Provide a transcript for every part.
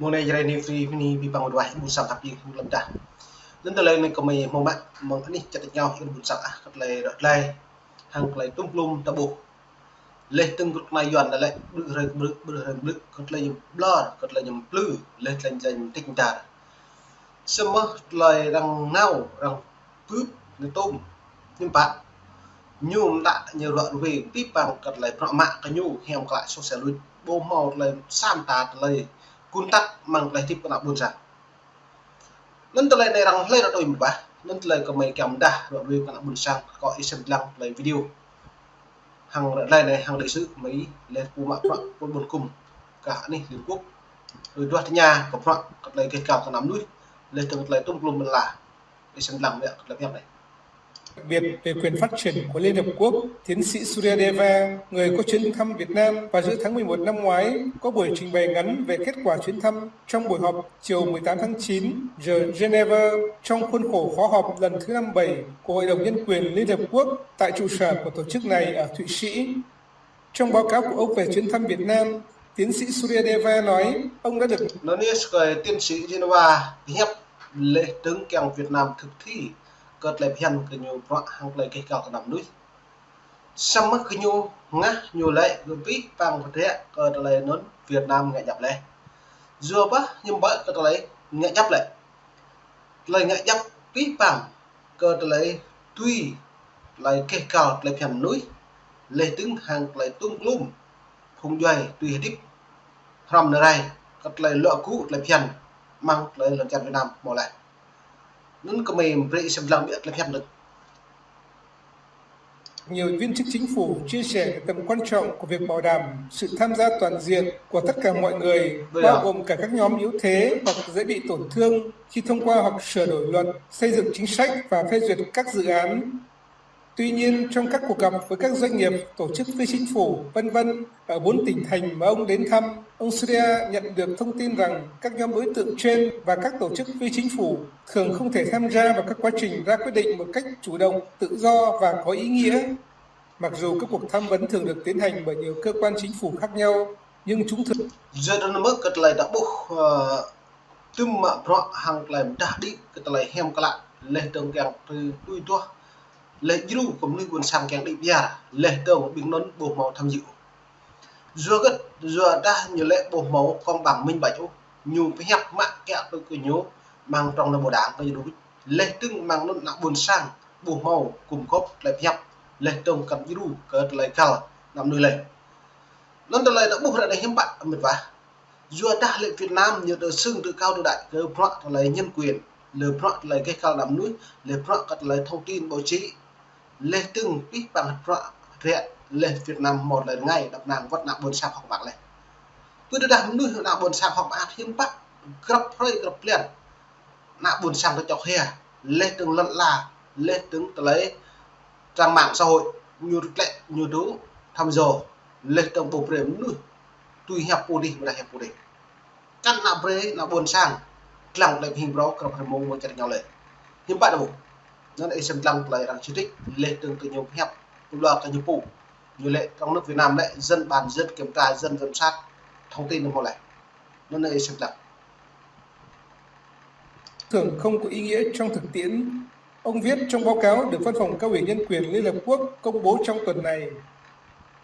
Mone jarene free ni bi bang dua bu sang tapi lam dah. Nên từ này có mấy mong bạn mong anh chặt nhau in bút sẵn cắt lấy đợt này hàng lấy tung plum tabu lấy từng cột này dọn lại bự cắt lấy blur cắt lấy blue lấy lên tinh trà xem lấy răng nâu răng cướp người tôm nhưng bạn nhôm đã nhiều loại về tiếp bằng cắt lấy nọ mạ cái nhu hèm lại so sánh lui bô màu lấy sam tạt lấy cun tắt mang lấy tiếp cái nào buồn sẵn nên từ này rằng lấy đôi ba nên từ này có mấy kèm đa đoạn video các bạn buồn sang có xem lăng lấy video hàng này hàng lịch sử mấy lên khu mạng quân buồn cùng cả này liên quốc rồi đoạt nhà có đoạn cặp lấy cái cào cả nắm núi lên từ lấy tung lùm là để xem lăng vậy là em này. Đặc biệt về quyền phát triển của Liên Hợp Quốc, tiến sĩ Suryadeva, người có chuyến thăm Việt Nam vào giữa tháng 11 năm ngoái, có buổi trình bày ngắn về kết quả chuyến thăm trong buổi họp chiều 18 tháng 9 giờ Geneva trong khuôn khổ khóa họp lần thứ 57 của Hội đồng Nhân quyền Liên Hợp Quốc tại trụ sở của tổ chức này ở Thụy Sĩ. Trong báo cáo của ông về chuyến thăm Việt Nam, tiến sĩ Suryadeva nói ông đã được tiến sĩ Geneva hiệp lễ tướng kèng Việt Nam thực thi cất lại hiền cái nhiều vợ hàng lấy cái cào nằm núi xong mất cái nhiều ngã nhiều lệ rồi biết bằng vật thế cất lại nón Việt Nam ngại nhập lại dưa bá nhưng bởi cất lại ngại nhập lại lời ngại nhập biết bằng cất lại tuy lại cái cào lại hiền núi lệ tướng hàng lại tung lum không doài tùy đích làm nơi này cất lại lọ cũ lại hiền mang lại lần chặt Việt Nam bỏ lại nên có mình vậy xem làm biết là được. Nhiều viên chức chính phủ chia sẻ về tầm quan trọng của việc bảo đảm sự tham gia toàn diện của tất cả mọi người, bao gồm cả các nhóm yếu thế hoặc dễ bị tổn thương khi thông qua hoặc sửa đổi luật, xây dựng chính sách và phê duyệt các dự án. Tuy nhiên, trong các cuộc gặp với các doanh nghiệp, tổ chức phi chính phủ, v.v. ở 4 tỉnh thành mà ông đến thăm, ông Surya nhận được thông tin rằng các nhóm đối tượng trên và các tổ chức phi chính phủ thường không thể tham gia vào các quá trình ra quyết định một cách chủ động, tự do và có ý nghĩa. Mặc dù các cuộc tham vấn thường được tiến hành bởi nhiều cơ quan chính phủ khác nhau, nhưng chúng thường giờ nó mất cái lại đã buộc tüm mà rõ hàng lại đã đi cái lại hem cái lại lên tầng kèng từ đuôi tua lệ dữ cũng như buồn sang kèng đi bia lệ tầng bình nón bộ màu tham dự giờ đã nhiều lệ bộ màu con bằng minh bạch nhiều cái hẹp mạng kẹo tôi cứ nhớ mang trong là bộ đảng cái đúng lệ tưng mang nó nặng buồn sang bộ màu cùng cốc lại hẹp lệ tầng cầm dữ cái lại cao nằm nuôi lệ nên từ lại đã buộc lại đây hiếm bạn mệt vả giờ đã lệ Việt Nam nhiều từ xưng từ cao từ đại cái plot là nhân quyền lệ plot là cái cao nằm núi lệ plot là thông tin báo chí lệ từng biết bằng rẹ lệ Việt Nam một lần ngày đập nàng vẫn nặng buồn sang học bạc này tôi đã làm nuôi nặng buồn sang học bạc hiếm bắt gặp liền nặng buồn sang cho hè lệ từng lần là lệ từng lấy trang mạng xã hội nhiều lệ nhiều thứ thăm dò lệ từng bộ rềm nuôi tùy hẹp cô đi mà hẹp cô đi căn nặng bế nặng buồn sang lặng lại hình đó gặp mong muốn chặt nhau lại hiếm bạn đâu nên ấy xem lăng lại đang chỉ trích lệ tương tự nhiều hẹp loạt cho nhiều phụ như lệ trong nước Việt Nam lại dân bàn dân kiểm tra dân giám sát thông tin được một này nên ấy xem lăng thường không có ý nghĩa trong thực tiễn. Ông viết trong báo cáo được Văn phòng Cao ủy Nhân quyền Liên Hợp Quốc công bố trong tuần này.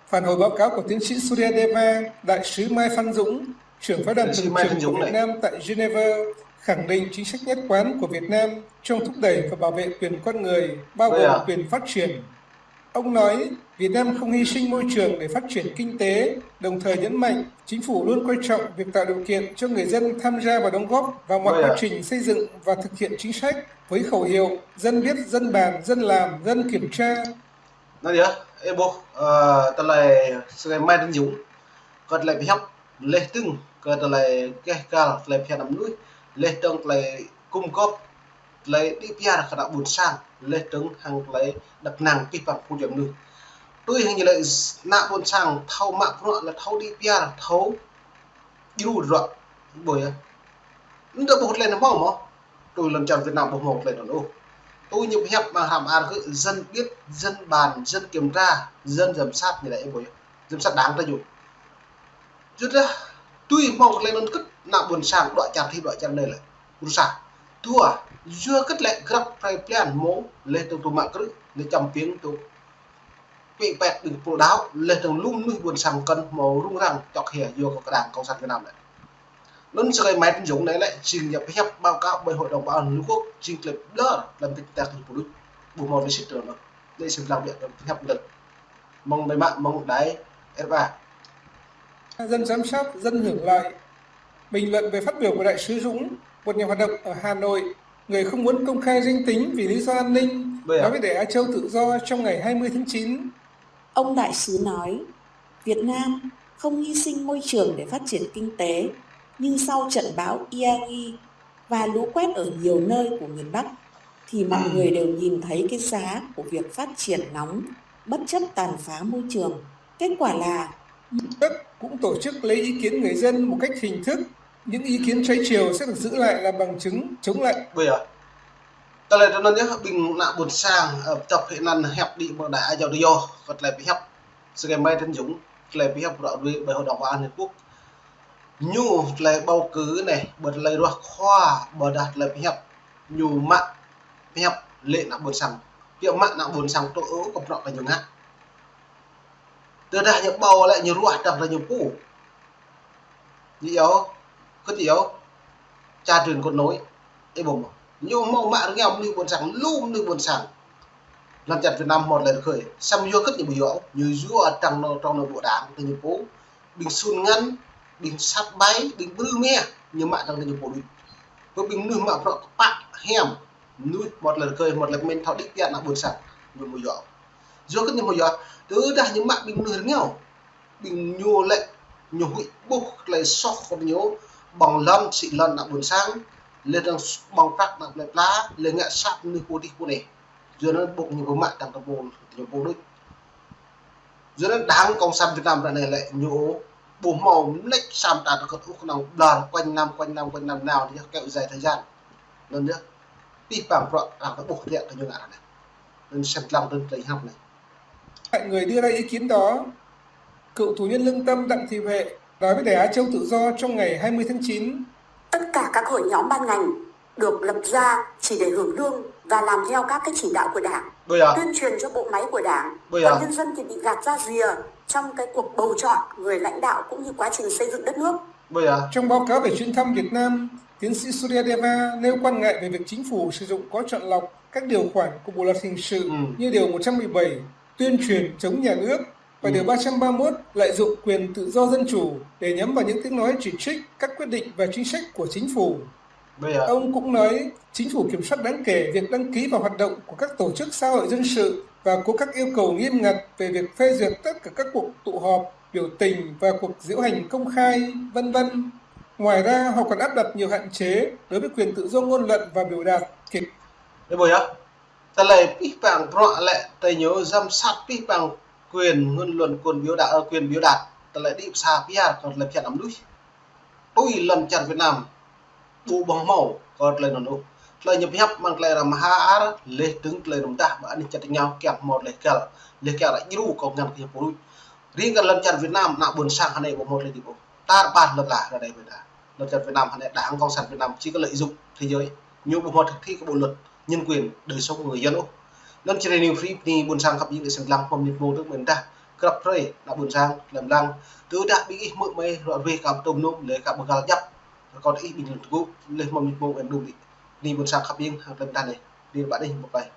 Phản hồi báo cáo của tiến sĩ Suryadeva, đại sứ Mai Phan Dũng, trưởng phái đoàn thường trực của Việt Nam tại Geneva, khẳng định chính sách nhất quán của Việt Nam trong thúc đẩy và bảo vệ quyền con người, bao gồm quyền phát triển. Ông nói, Việt Nam không hy sinh môi trường để phát triển kinh tế, đồng thời nhấn mạnh chính phủ luôn coi trọng việc tạo điều kiện cho người dân tham gia và đóng góp vào mọi quá trình xây dựng và thực hiện chính sách với khẩu hiệu dân biết, dân bàn, dân làm, dân kiểm tra. Nói gì á? Ê bố, tao lại sự Mai Đình Dũng, còn lại bị học lệ từng, còn lại cái cao lại phải nằm núi, lệ từng lại cung cấp lấy đi bia là khả buồn sang lệ từng hàng lấy đặt nàng cái bằng khu điểm núi. Tôi hình như lại nạ buồn sang thâu mạng của nó là thâu đi bia là thâu đủ rồi, bởi nó đã bột lên nó mỏng mà tôi làm chọn Việt Nam bột một lên nó tôi nhiều hẹp mà hàm an cứ dân biết dân bàn dân kiểm tra dân giám sát như vậy bởi giám sát đáng ta dùng chút đó tuy mau lên non cất nặng buồn sang đoạn chặt này lại rusak tua dưa cất lại grab plan mố lên từ mạng cất lên trăm tiếng tu bị bẹt đừng phụ đáo lên từ lung nuôi buồn sang cân màu rung răng chọc hề vô của đảng cộng sản Việt Nam này lớn sẽ máy tin dùng đấy lại trình nhập phép báo cáo bởi hội đồng bảo an liên quốc trình clip đó làm việc tại thành phố Đức bộ môn visit rồi đây sẽ làm việc phép được mong mấy bạn mong đấy F3 Dân giám sát, dân hưởng lợi. Bình luận về phát biểu của đại sứ Dũng, một nhà hoạt động ở Hà Nội, người không muốn công khai danh tính vì lý do an ninh, nói với Đài Á Châu Tự Do trong ngày 20 tháng 9. Ông đại sứ nói, Việt Nam không hy sinh môi trường để phát triển kinh tế, nhưng sau trận bão Yagi và lũ quét ở nhiều nơi của miền Bắc, thì mọi người đều nhìn thấy cái giá của việc phát triển nóng, bất chấp tàn phá môi trường. Kết quả là Đức cũng tổ chức lấy ý kiến người dân một cách hình thức. Những ý kiến trái chiều sẽ được giữ lại làm bằng chứng chống lại. Bây giờ, ta lại cho nhớ bình nạ buồn sang tập hệ năn hẹp đi một đại giàu đi vô, còn lại bị hẹp. Sự ngày mai thân dũng lại bị hẹp rõ bởi hội đồng bảo an Liên Quốc. Nhu lại bầu cứ này, bật lại rồi khoa bờ đạt lại bị hẹp. Nhu mạng bị hẹp lệ nạ buồn sang. Việc mạng nạ buồn sang tôi ớ còn rõ là nhiều ngã. Từ đây những bầu lại nhiều ruột đặc là nhiều cũ. Gì yếu, cứ yếu, cha truyền con nối, ấy bụng. Nhưng màu mạ nghèo như buồn sáng lùm như buồn sáng làm chặt Việt Nam một lần khởi xăm vô cất những bùi hậu như rùa trong nội bộ đảng từ những phố bình xuân ngăn bình sát bay bình bư me như mạ trong những phố đi với bình nuôi mạ rõ bạc hẻm nuôi một lần khởi một lần men thọ đích điện là buồn sáng như bùi hậu rùa cất những bùi hậu từ đây những mạ bình nuôi nghèo bình nhô lệ nhô hụi bốc lại sọc còn nhô bằng lâm xị lần là buồn sáng lên đang bằng phát là lại lá lên ngã sát như cô đi cô này giờ nó bụng như có mạng đang tập bồn nhiều cô đức giờ nó đáng công sản Việt Nam này lại nhổ bổ màu lệch sam đạt được các nào đòn quanh năm nào thì kéo dài thời gian lần nữa đi bằng rõ là nó buộc điện như ngã này nên xem làm đơn lấy học này Mọi người đưa ra ý kiến đó. Cựu tù nhân lương tâm Đặng Thị Huệ nói với Đài Á Châu Tự Do trong ngày 20 tháng 9. Tất cả các hội nhóm ban ngành được lập ra chỉ để hưởng lương và làm theo các cái chỉ đạo của Đảng, tuyên truyền cho bộ máy của Đảng, và nhân dân thì bị gạt ra rìa trong cái cuộc bầu chọn người lãnh đạo cũng như quá trình xây dựng đất nước. Trong báo cáo về chuyến thăm Việt Nam, tiến sĩ Suryadeva nêu quan ngại về việc chính phủ sử dụng có chọn lọc các điều khoản của Bộ luật hình sự như điều 117 tuyên truyền chống nhà nước và điều 331 lợi dụng quyền tự do dân chủ để nhắm vào những tiếng nói chỉ trích các quyết định và chính sách của chính phủ. Ông cũng nói chính phủ kiểm soát đáng kể việc đăng ký vào hoạt động của các tổ chức xã hội dân sự và có các yêu cầu nghiêm ngặt về việc phê duyệt tất cả các cuộc tụ họp, biểu tình và cuộc diễu hành công khai, vân vân. Ngoài ra, họ còn áp đặt nhiều hạn chế đối với quyền tự do ngôn luận và biểu đạt. Ta lại biết bằng rõ lại tay nhớ giám sát biết bằng quyền ngôn luận quyền biểu đạt ta lại đi xa phía còn là chặt nắm đuôi tôi lần chặt Việt Nam bộ bằng màu còn lại nó lại nhập hấp mang lại làm hạ lệ tướng lại đồng ta và anh chặt nhau kẹp một lại lại như còn ngăn kia phụ riêng cái lần chặt Việt Nam nạo buồn sang này một lại đi bộ ta bàn lần là đây vậy lần chặt Việt Nam này đảng cộng sản Việt Nam chỉ có lợi dụng thế giới nhiều bộ thực thi các bộ luật nhân quyền đời sống của người dân nên trên nhiều free thì buồn sang gặp những người xem lăng không nhiệt mô nước mình ta gặp rồi là buồn sang làm lăng từ đã bị mượn mây rồi về cả tôm nôm lấy cả một gà nhấp còn ít bình luận lên mong nhiệt mô em đủ đi buồn sang gặp những lần ta này đi bạn đi một bài